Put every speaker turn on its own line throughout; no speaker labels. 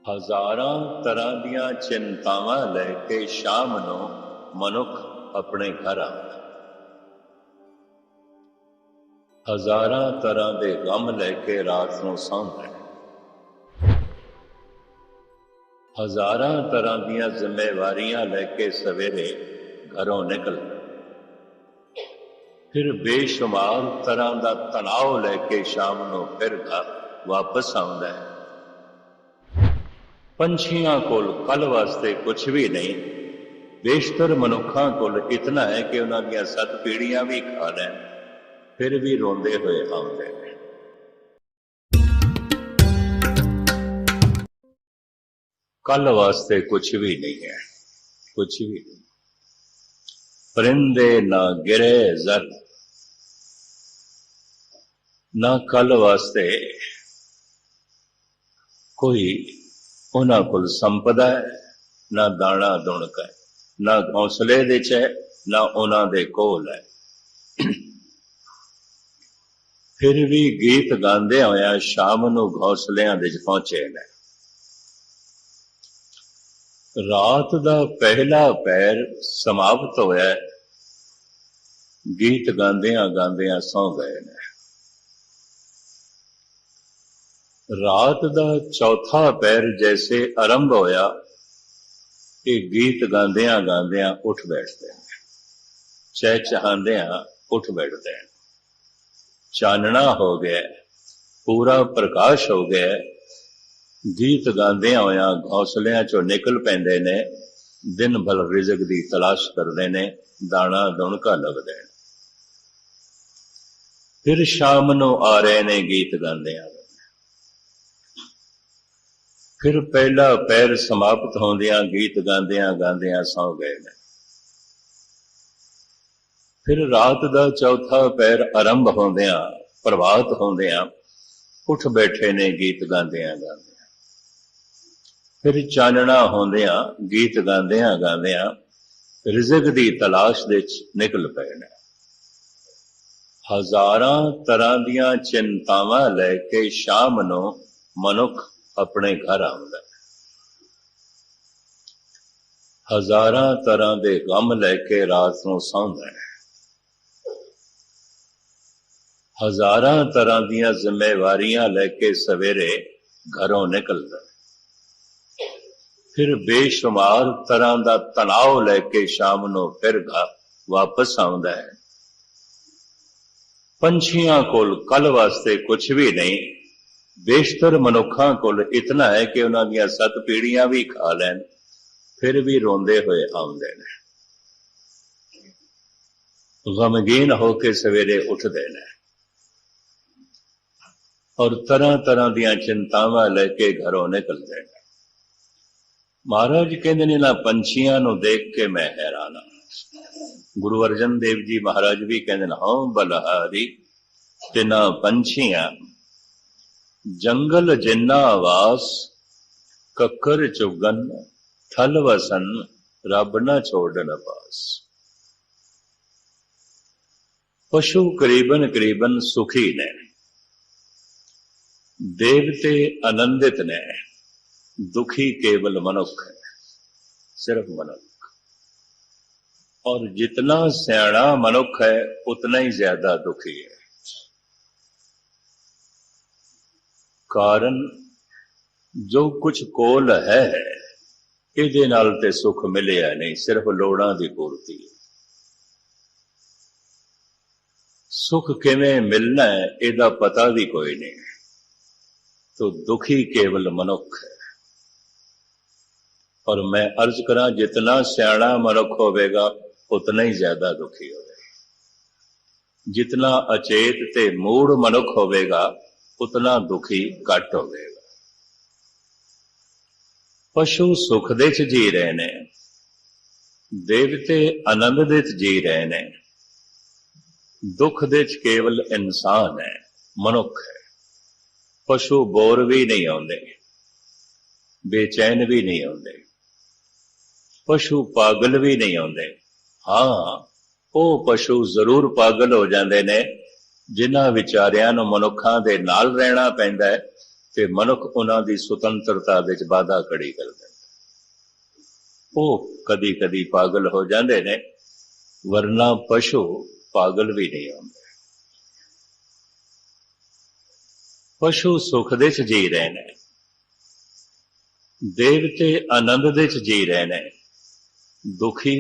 ਹਜ਼ਾਰਾਂ ਤਰ੍ਹਾਂ ਦੀਆਂ ਚਿੰਤਾਵਾਂ ਲੈ ਕੇ ਸ਼ਾਮ ਨੂੰ ਮਨੁੱਖ ਆਪਣੇ ਘਰ ਆਉਂਦਾ। ਹਜ਼ਾਰਾਂ ਤਰ੍ਹਾਂ ਦੇ ਗਮ ਲੈ ਕੇ ਰਾਤ ਨੂੰ ਸੌਂਦਾ। ਹਜ਼ਾਰਾਂ ਤਰ੍ਹਾਂ ਦੀਆਂ ਜ਼ਿੰਮੇਵਾਰੀਆਂ ਲੈ ਕੇ ਸਵੇਰੇ ਘਰੋਂ ਨਿਕਲਦਾ। ਫਿਰ ਬੇਸ਼ੁਮਾਰ ਤਰ੍ਹਾਂ ਦਾ ਤਣਾਅ ਲੈ ਕੇ ਸ਼ਾਮ ਨੂੰ ਫਿਰ ਘਰ ਵਾਪਸ ਆਉਂਦਾ ਹੈ। ਪੰਛੀਆਂ ਕੋਲ ਕੱਲ ਵਾਸਤੇ ਕੁਝ ਵੀ ਨਹੀਂ, ਬੇਸ਼ਤਰ ਮਨੁੱਖਾਂ ਕੋਲ ਇਤਨਾ ਹੈ ਕਿ ਉਹਨਾਂ ਦੀਆਂ 7 ਪੀੜ੍ਹੀਆਂ ਵੀ ਖਾ ਲੈਣ, ਫਿਰ ਵੀ ਰੋਂਦੇ ਹੋਏ ਆਉਂਦੇ ਨੇ। ਕੱਲ ਵਾਸਤੇ ਕੁਝ ਵੀ ਨਹੀਂ ਹੈ, ਕੁਝ ਵੀ ਨਹੀਂ। परिंदे ना गिरे जर, ना कल वास्ते कोई उन्हां कोल संपदा है, ना दाना दुणक है, ना घौंसले दे च है, ना उन्हां दे कोल है। फिर भी गीत गांदे होया शाम नूं घौंसलियां दे पहुंचे ने। रात दा पहला पैर समाप्त होया, गीत गांदियां गांदियां सौ गए ने। रात दा चौथा पैर जैसे आरंभ होया कि गीत गांदियां गांदियां उठ बैठते हैं, चहचहांदियां उठ बैठते हैं। चानना हो गया, पूरा प्रकाश हो गया। गीत गांदियां होया घौंसलियां चो निकल पैंदे ने, दिन भर रिज़क दी तलाश करदे ने, दाना दुणका लभदे ने। फिर शाम नूं आ रहे ने गीत गांदियां। फिर पहला पैर समाप्त होंदियां गीत गांदियां गांदियां सौ गए ने। फिर रात दा चौथा पैर आरंभ होंदियां प्रभात होंदियां उठ बैठे ने गीत गांदियां गांदियां। फिर चानना होंदियां गीत गांदियां गांदियां रिज़क दी तलाश दे निकल पए ने। हज़ारां तरह दियां चिंतावां लैके शाम नूं मनुख अपने घर आउंदा है। हज़ारां तरह दे गम लैके रात नूं सौंदा है। हज़ारां तरह दियां जिम्मेवारियां लैके सवेरे घरों निकलदा है। फिर बेशुमार तरह का तनाव लैके शाम नूं फिर घर वापस आउंदा है। पंछियां कोल कल वास्ते कुछ भी नहीं, बेशतर मनुखा कोल इतना है कि उन्हां दियां 7 पीढ़ियां भी खा लैन, फिर भी रोंदे हुए आउंदे ने। गमगीन होके सवेरे उठदे ने और तरह तरह दियां चिंतावां लैके घरों निकलदे ने। महाराज कहते ने, ना पंछियां नूं देख के मैं हैरान हाँ। गुरु अर्जन देव जी महाराज भी कहते हैं, हाँ बलहारी ते ना पंछियां जंगल जिन्ना आवास, कक्कर चुगन थल वसन, रब न छोड़न पास। पशु करीबन करीबन सुखी ने, देवते आनंदित ने, दुखी केवल मनुख है, सिर्फ मनुख। और जितना सियाणा मनुख है उतना ही ज्यादा दुखी है। कारण जो कुछ कोल है इहदे नाल ते सुख मिलिया नहीं, सिर्फ लोड़ां दी पूर्ति है। सुख किवें मिलना है इहदा पता भी कोई नहीं, तो दुखी केवल मनुख है। और मैं अर्ज करा, जितना सियाणा मनुख होवेगा उतना ही ज्यादा दुखी होवेगा। जितना अचेत ते मूढ़ मनुख होवेगा उतना दुखी घट होवेगा। पशु सुख दे च जी रहे ने, देवते आनंद दे च जी रहे ने, दुख दे च केवल इंसान है, मनुख है। पशु बोर भी नहीं आउंदे, बेचैन भी नहीं आउंदे, पशु पागल भी नहीं आउंदे। हाँ, वो पशु जरूर पागल हो जाते ने जिन्हां विचारियां नूं मनुखां दे नाल रहना पैंदा है, ਤੇ ਮਨੁੱਖ ਉਹਨਾਂ ਦੀ ਸੁਤੰਤਰਤਾ ਵਿੱਚ ਵਾਧਾ ਕੜੀ ਕਰ ਦਿੰਦਾ। ਉਹ ਕਦੀ ਕਦੀ ਪਾਗਲ ਹੋ ਜਾਂਦੇ ਨੇ, ਵਰਨਾ ਪਸ਼ੂ ਪਾਗਲ ਵੀ ਨਹੀਂ ਹੁੰਦੇ। ਪਸ਼ੂ ਸੁਖ ਦੇ ਚ ਜੀ ਰਹੇ ਨੇ, ਦੇਵਤੇ ਆਨੰਦ ਦੇ ਚ ਜੀ ਰਹੇ ਨੇ। ਦੁਖੀ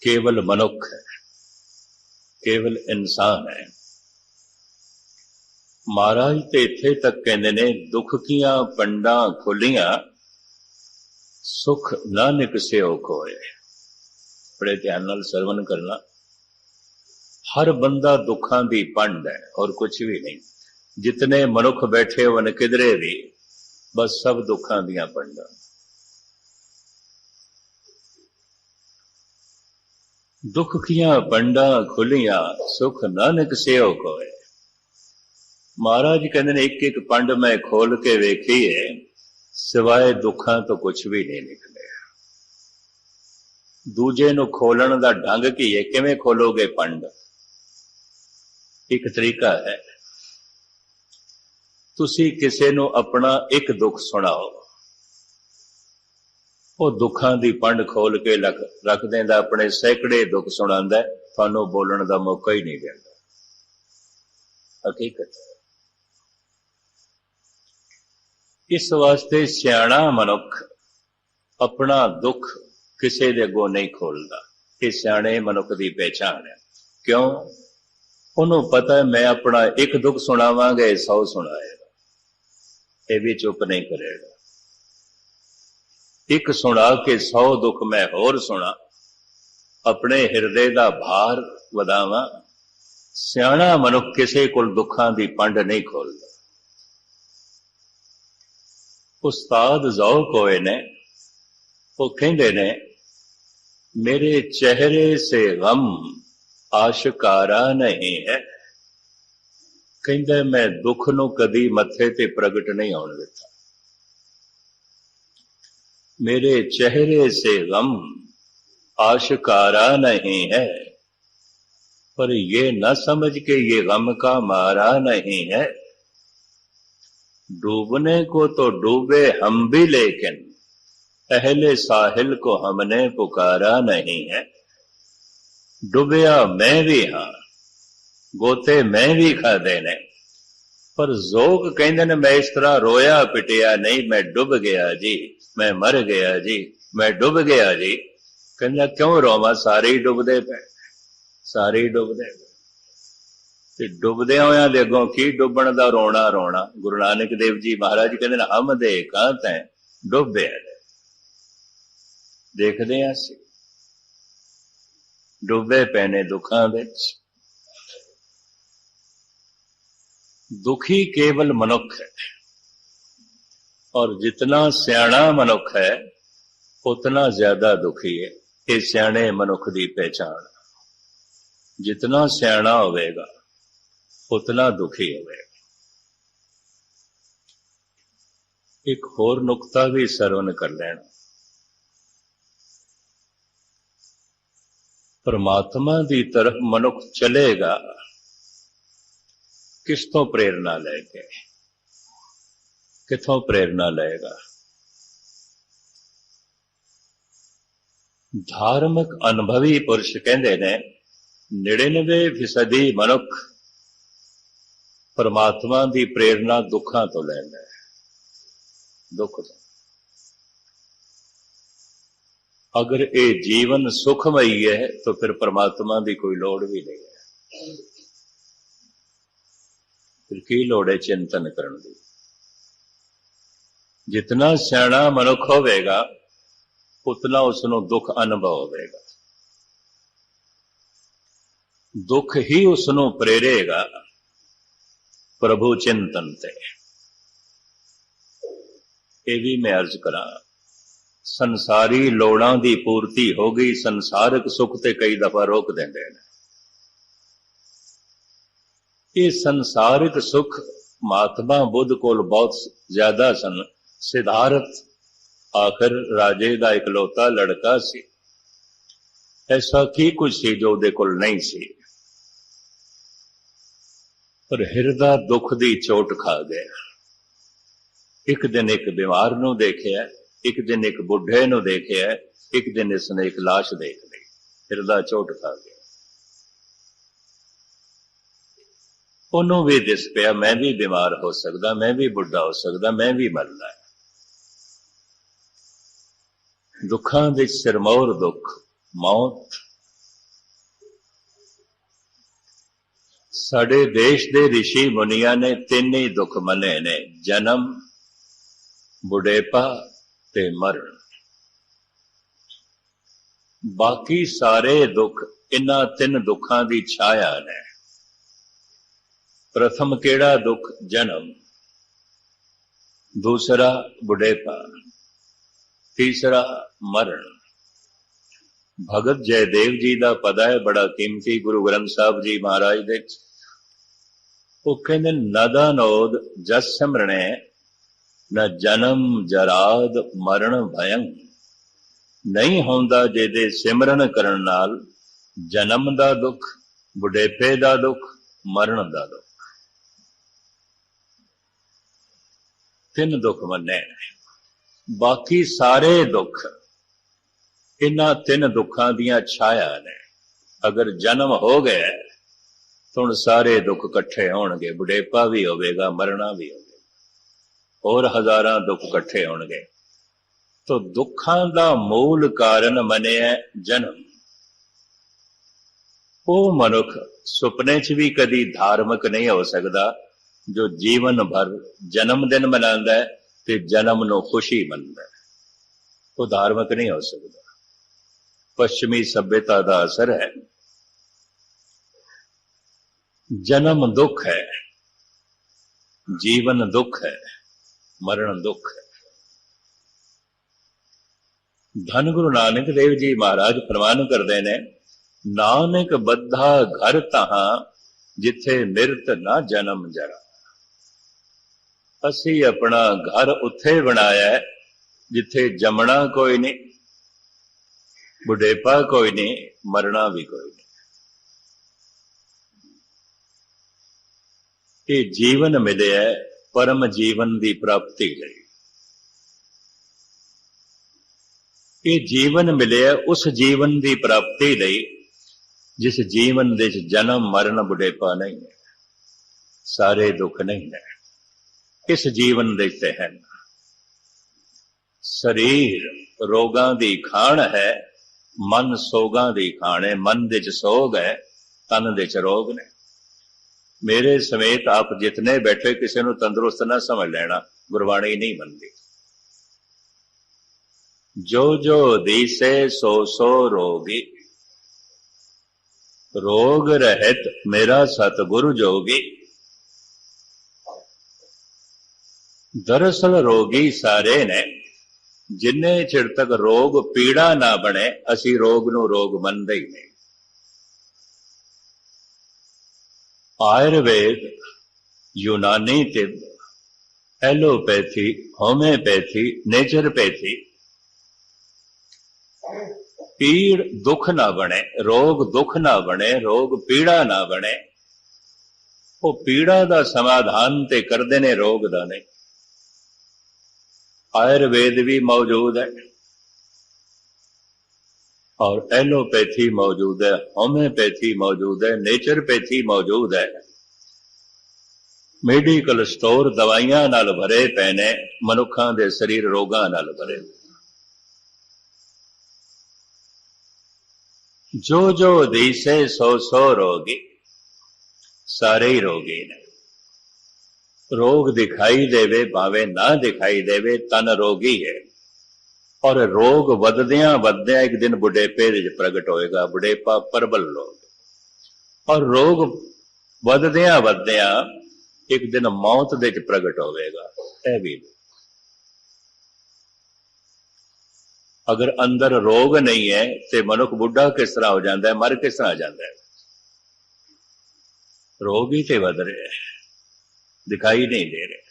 ਕੇਵਲ ਮਨੁੱਖ ਹੈ, ਕੇਵਲ ਇਨਸਾਨ ਹੈ। ਮਹਾਰਾਜ ਤੇ ਇੱਥੇ ਤੱਕ ਕਹਿੰਦੇ ਨੇ, ਦੁੱਖ ਕੀਆਂ ਪੰਡਾਂ ਖੁੱਲੀਆਂ, ਸੁਖ ਨਾਨਕ ਸਿਓ ਕੋਏ। ਬੜੇ ਧਿਆਨ ਨਾਲ ਸਰਵਨ ਕਰਨਾ। ਹਰ ਬੰਦਾ ਦੁੱਖਾਂ ਦੀ ਪੰਡ ਹੈ, ਔਰ ਕੁਝ ਵੀ ਨਹੀਂ। ਜਿਤਨੇ ਮਨੁੱਖ ਬੈਠੇ ਹੋਣ ਕਿਧਰੇ ਵੀ, ਬਸ ਸਭ ਦੁੱਖਾਂ ਦੀਆਂ ਪੰਡਾਂ। ਦੁੱਖ ਕੀਆਂ ਪੰਡਾਂ ਖੁੱਲੀਆਂ, ਸੁਖ ਨਾਨਕ ਸਿਓ ਕੋਏ। ਮਹਾਰਾਜ ਕਹਿੰਦੇ ਨੇ, ਇੱਕ ਇੱਕ ਪੰਡ ਮੈਂ ਖੋਲ ਕੇ ਵੇਖੀਏ, ਸਿਵਾਏ ਦੁੱਖਾਂ ਤੋਂ ਕੁਝ ਵੀ ਨਹੀਂ ਨਿਕਲਿਆ। ਦੂਜੇ ਨੂੰ ਖੋਲਣ ਦਾ ਢੰਗ ਕੀ ਹੈ? ਕਿਵੇਂ ਖੋਲੋਗੇ ਪੰਡ? ਇੱਕ ਤਰੀਕਾ ਹੈ, ਤੁਸੀਂ ਕਿਸੇ ਨੂੰ ਆਪਣਾ ਇੱਕ ਦੁੱਖ ਸੁਣਾਓ, ਉਹ ਦੁੱਖਾਂ ਦੀ ਪੰਡ ਖੋਲ ਕੇ ਰੱਖ ਦਿੰਦਾ, ਆਪਣੇ ਸੈਂਕੜੇ ਦੁੱਖ ਸੁਣਾਉਂਦਾ, ਤੁਹਾਨੂੰ ਬੋਲਣ ਦਾ ਮੌਕਾ ਹੀ ਨਹੀਂ ਦਿੰਦਾ। ਹਕੀਕਤ ਹੈ। ਇਸ ਵਾਸਤੇ ਸਿਆਣਾ ਮਨੁੱਖ ਆਪਣਾ ਦੁੱਖ ਕਿਸੇ ਦੇ ਅੱਗੋਂ ਨਹੀਂ ਖੋਲਦਾ। ਇਹ ਸਿਆਣੇ ਮਨੁੱਖ ਦੀ ਪਹਿਚਾਣ ਹੈ। ਕਿਉਂ? ਉਹਨੂੰ ਪਤਾ ਹੈ, ਮੈਂ ਆਪਣਾ ਇੱਕ ਦੁੱਖ ਸੁਣਾਵਾਂਗਾ, 100 ਸੁਣਾਏਗਾ, ਇਹ ਵੀ ਚੁੱਪ ਨਹੀਂ ਕਰੇਗਾ। ਇੱਕ ਸੁਣਾ ਕੇ 100 ਦੁੱਖ ਮੈਂ ਹੋਰ ਸੁਣਾ, ਆਪਣੇ ਹਿਰਦੇ ਦਾ ਭਾਰ ਵਧਾਵਾਂ। ਸਿਆਣਾ ਮਨੁੱਖ ਕਿਸੇ ਕੋਲ ਦੁੱਖਾਂ ਦੀ ਪੰਡ ਨਹੀਂ ਖੋਲਦਾ। ਉਸਤਾਦ ਜ਼ੌਕ ਹੋਏ ਨੇ, ਉਹ ਕਹਿੰਦੇ ਨੇ, ਮੇਰੇ ਚਿਹਰੇ ਸੇ ਗਮ ਆਸ਼ਕਾਰਾ ਨਹੀਂ ਹੈ। ਕਹਿੰਦਾ, ਮੈਂ ਦੁੱਖ ਨੂੰ ਕਦੀ ਮੱਥੇ ਤੇ ਪ੍ਰਗਟ ਨਹੀਂ ਹੋਣ ਦਿੱਤਾ। ਮੇਰੇ ਚਿਹਰੇ ਸੇ ਗਮ आशिकारा नहीं है, पर ये न समझ के ये गम का मारा नहीं है। डूबने को तो डूबे हम भी, लेकिन पहले साहिल को हमने पुकारा नहीं है। डूबया मैं भी हाँ, गोते मैं भी खादे ने, पर जोग कहंदे ने मैं इस तरह रोया पिटिया नहीं, मैं डूब गया जी, मैं मर गया जी, मैं डूब गया जी। कहंदा क्यों रोवा, सारे ही डुबदे पे, सारे ही डुबदे पे। ते डुबदियां होयां दे अगों की डुबण दा रोना रोना। गुरु नानक देव जी महाराज कहंदे ने, हम दे कांत है डुबे देखदे हां सी, डुबे पैने दुखां विच। दुखी केवल मनुख है, और जितना सियाणा मनुख है उतना ज्यादा दुखी है। ये सियाणे मनुख की पहचान। जितना सियाणा होवेगा उतना दुखी होवेगा। एक होर नुकता भी सरवण कर लेना। परमात्मा की तरफ मनुख चलेगा किस तो प्रेरणा लेके, किथों प्रेरणा लेगा? धार्मिक अनुभवी पुरुष कहते ने 99% मनुख परमात्मा की प्रेरणा दुखों तो लैंदा है, दुख तो। अगर ये जीवन सुखमयी है तो फिर परमात्मा की कोई लोड़ भी नहीं है। फिर की लोड़ है चिंतन करने की? जितना सियाणा मनुख होवेगा उतना उसनों दुख अनुभव होगा। दुख ही उसनों प्रेरेगा प्रभु चिंतन ते। ये भी मैं अर्ज करा, संसारी लोड़ां दी पूर्ति हो गई, संसारिक सुख ते कई दफा रोक देंदे ने। ये संसारिक सुख महात्मा बुद्ध कोल बहुत ज्यादा सन। सिद्धार्थ आखिर राजे का इकलौता लड़का सी, ऐसा की कुछ सी जो उहदे कोल नहीं सी, पर हिरदा दुख दी चोट खा गया। एक दिन एक बीमार नूं देखिया, एक दिन एक बुढ़े नूं देखिया, एक दिन इसने एक लाश देख ली, हिरदा चोट खा गया। ਉਹਨੂੰ भी दिस पिया मैं भी बीमार हो सकता, मैं भी बुढ़ा हो सकता, मैं भी मरना है। दुखां दे सिरमौर दुख मौत। साडे देश दे ऋषि मुनिया ने तीन ही दुख मने ने, जन्म, बुढ़ेपा ते मरण। बाकी सारे दुख इन्हां तीन दुखां दी छाया ने। प्रथम केड़ा दुख? जन्म, दूसरा बुढ़ेपा, तीसरा मरण। भगत जयदेव जी का पदा है बड़ा कीमती, गुरु ग्रंथ साहब जी महाराज दे। वो कहते नदा नोद जस सिमरणे, न जन्म जराद मरण भयं। नहीं होंदा जेदे सिमरन करन नाल जन्म दा दुख, बुढ़ेपे दा दुख, मरण दा दुख। तीन दुख मन्ने। बाकी सारे दुख इन्हां तीन दुखां दियां छाया ने। अगर जन्म हो गया तो हुण सारे दुख इकट्ठे होणगे, बुढ़ेपा भी होवेगा, मरना भी होवेगा, और हजारां दुख इकट्ठे होणगे। तो दुखां दा मूल कारण मनिया जन्म। वो मनुख सुपने च भी कदी धार्मिक नहीं हो सकता जो जीवन भर जन्मदिन मनांदा है ते जन्म नूं खुशी मनदा है। वो धार्मिक नहीं हो सकता। पश्चिमी सभ्यता का असर है। जन्म दुख है, जीवन दुख है, मरण दुख है। धन गुरु नानक देव जी महाराज फरमान करते हैं, नानक बद्धा घर तहां जिथे मिरत ना जन्म जरा। असी अपना घर उत्थे बनाया है जिथे जमना कोई नहीं, बुढ़ेपा कोई नहीं, मरना भी कोई नहीं। ये जीवन मिले है परम जीवन की प्राप्ति लई। ये जीवन मिले है उस जीवन की प्राप्ति लई जिस जीवन दे जन्म मरण बुढ़ेपा नहीं है, सारे दुख नहीं है। इस जीवन दे हैं शरीर रोगां दी खाण है, मन सोगां दी खाण है। मन दे च सोग है, तन दे च रोग ने। मेरे समेत आप जितने बैठे किसी नूं तंदुरुस्त ना समझ लेना, गुरबाणी नहीं मनती। जो जो दीसे सो सो रोगी, रोग रहित मेरा सतगुरु जोगी। दरअसल रोगी सारे ने, जिन्ने चिर तक रोग पीड़ा ना बने असी रोग नूं रोग मनदे ही नहीं। आयुर्वेद, यूनानी तिब, एलोपैथी, होम्योपैथी, नेचुरोपैथी, पीड़ दुख ना बने, रोग दुख ना बने, रोग पीड़ा ना बने। वो पीड़ा का समाधान ते करते ने, रोग का नहीं। आयुर्वेद भी मौजूद है और एलोपैथी मौजूद है, होम्योपैथी मौजूद है, नेचुरोपैथी मौजूद है। मेडिकल स्टोर दवाइयां नाल भरे पे ने, मनुखां दे शरीर रोगां नाल भरे। जो जो दीसे सो सो रोगी, सारे ही रोगी ने। रोग दिखाई देवे भावे ना दिखाई देवे, तन रोगी है। और रोग वधदियां वधदियां एक दिन बुढ़ेपे प्रगट होएगा, बुढ़ेपा प्रबल रोग। और रोग वधदियां वधदियां एक दिन मौत दे प्रगट होएगा। यह भी अगर अंदर रोग नहीं है तो मनुख बुढ़ा किस तरह हो जाता है, मर किस तरह आ जाता है? रोग ही तो वध रहे हैं, दिखाई नहीं दे रहे।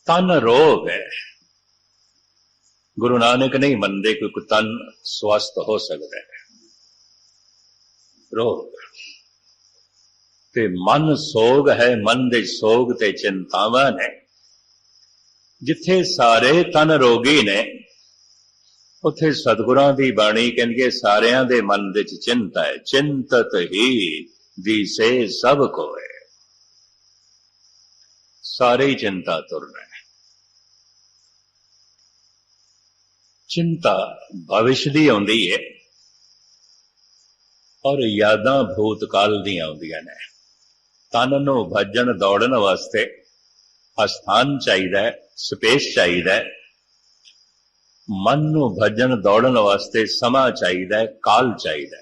तन रोग है। गुरु नानक नहीं मनते क्योंकि तन स्वस्थ हो सकता है। रोग ते मन सोग है, मन दे सोग ते चिंतावां ने। जिथे सारे तन रोगी ने उत्थे सतगुरां दी बाणी कहंदी है सारियां दे मन दे चिंता है। चिंतत ही दिसे सब कोय, सारे ही चिंता तुरना है। चिंता भविष्य दी आउंदी है और यादां भूतकाल दी आउंदियां ने। तन नूं भजन दौड़न वास्ते अस्थान चाहिए, स्पेस चाहिए। मन नूं भजन दौड़न वास्ते समा चाहिए, काल चाहिए।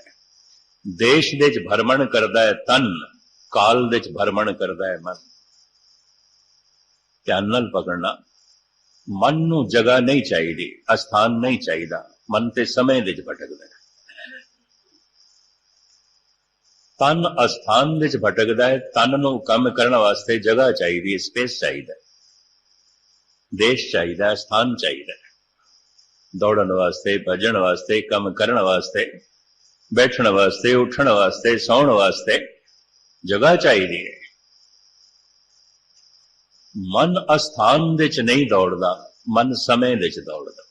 देश दे च भरमण करदा है तन, काल दे च भरमण करदा है मन। ध्यान नाल पकड़ना, मन नूं जगह नहीं चाहिए, अस्थान नहीं चाहिए। मन ते समय दे च भटकदा है। तन अस्थान दे च भटकदा है। तन नूं कम करन वास्ते जगह चाहिए, स्पेस चाहिए, देश चाहिए, स्थान चाहिए। दौड़न वास्ते, भजन वास्ते, कम करन वास्ते, बैठन वास्ते, उठन वास्ते, सौण वास्ते जगह चाहिए। मन अस्थान दे च नहीं दौड़दा, मन समय दे च दौड़दा।